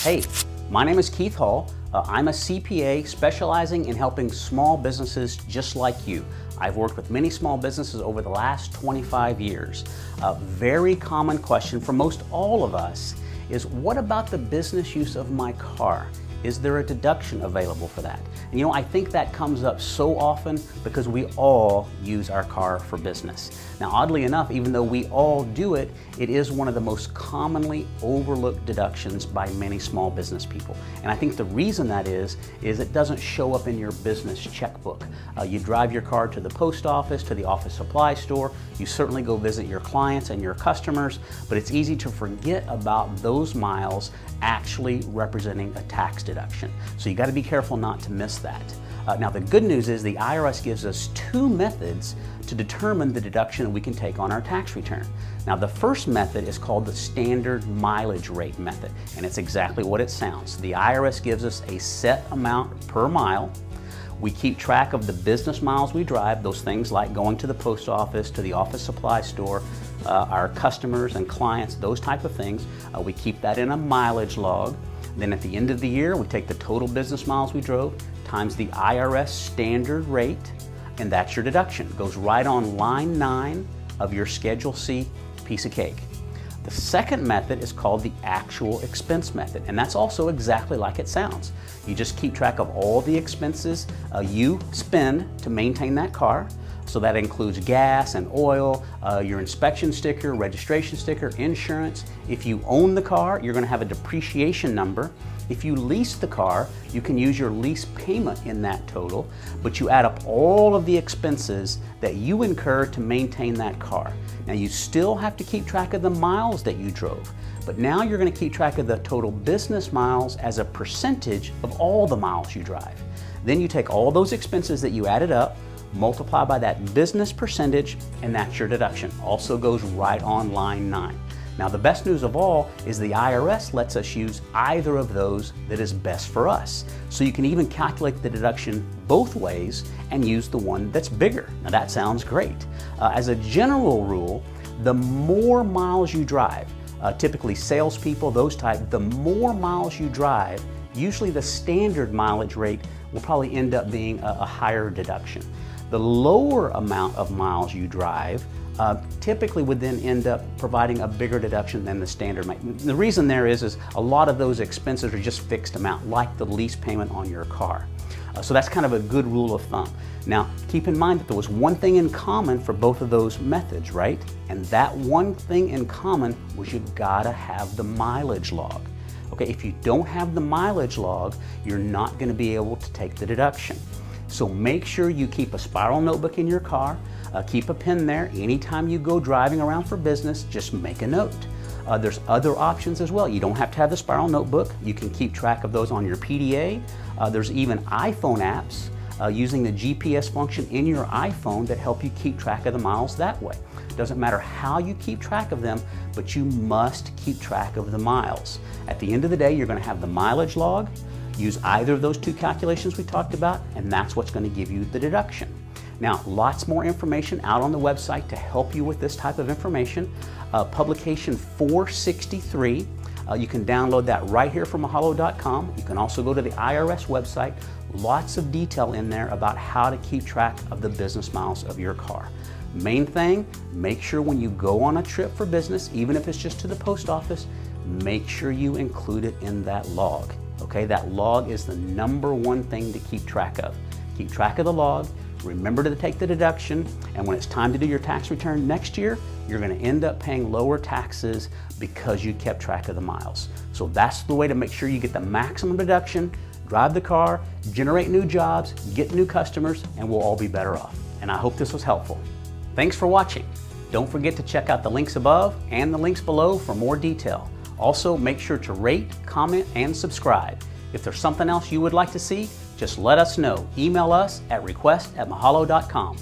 Hey, my name is Keith Hall. I'm a CPA specializing in helping small businesses just like you. I've worked with many small businesses over the last 25 years. A very common question for most all of us is, what about the business use of my car? Is there a deduction available for that? And you know, I think that comes up so often because we all use our car for business. Now, oddly enough, even though we all do it, it is one of the most commonly overlooked deductions by many small business people. And I think the reason that is it doesn't show up in your business checkbook. You drive your car to the post office, to the office supply store, you certainly go visit your clients and your customers, but it's easy to forget about those miles actually representing a tax deduction. So you got to be careful not to miss that. Now the good news is the IRS gives us two methods to determine the deduction we can take on our tax return. Now the first method is called the standard mileage rate method, and it's exactly what it sounds. The IRS gives us a set amount per mile. We keep track of the business miles we drive, those things like going to the post office, to the office supply store, our customers and clients, those type of things. We keep that in a mileage log. Then at the end of the year, we take the total business miles we drove times the IRS standard rate, and that's your deduction. It goes right on line 9 of your Schedule C piece of cake. The second method is called the actual expense method, and that's also exactly like it sounds. You just keep track of all the expenses you spend to maintain that car. So that includes gas and oil, your inspection sticker, registration sticker, insurance. If you own the car, you're going to have a depreciation number. If you lease the car, you can use your lease payment in that total, but you add up all of the expenses that you incur to maintain that car. Now you still have to keep track of the miles that you drove, but now you're going to keep track of the total business miles as a percentage of all the miles you drive. Then you take all those expenses that you added up, multiply by that business percentage, and that's your deduction. Also goes right on line 9. Now the best news of all is the IRS lets us use either of those that is best for us. So you can even calculate the deduction both ways and use the one that's bigger. Now that sounds great. As a general rule, the more miles you drive, typically salespeople, those type, the more miles you drive, usually the standard mileage rate will probably end up being a higher deduction. The lower amount of miles you drive typically would then end up providing a bigger deduction than the standard might. The reason there is a lot of those expenses are just fixed amount, like the lease payment on your car. So that's kind of a good rule of thumb. Now, keep in mind that there was one thing in common for both of those methods, right? And that one thing in common was you've got to have the mileage log. Okay, if you don't have the mileage log, you're not going to be able to take the deduction. So make sure you keep a spiral notebook in your car, keep a pen there. Anytime you go driving around for business, just make a note. There's other options as well. You don't have to have the spiral notebook. You can keep track of those on your PDA. There's even iPhone apps using the GPS function in your iPhone that help you keep track of the miles that way. Doesn't matter how you keep track of them, but you must keep track of the miles. At the end of the day, you're going to have the mileage log. Use either of those two calculations we talked about, and that's what's going to give you the deduction. Now, lots more information out on the website to help you with this type of information. Publication 463, you can download that right here from Mahalo.com. You can also go to the IRS website. Lots of detail in there about how to keep track of the business miles of your car. Main thing, make sure when you go on a trip for business, even if it's just to the post office, make sure you include it in that log. Okay, that log is the #1 thing to keep track of. Keep track of the log, remember to take the deduction, and when it's time to do your tax return next year, you're going to end up paying lower taxes because you kept track of the miles. So that's the way to make sure you get the maximum deduction, drive the car, generate new jobs, get new customers, and we'll all be better off. And I hope this was helpful. Thanks for watching. Don't forget to check out the links above and the links below for more detail. Also, make sure to rate, comment, and subscribe. If there's something else you would like to see, just let us know. Email us at request@mahalo.com.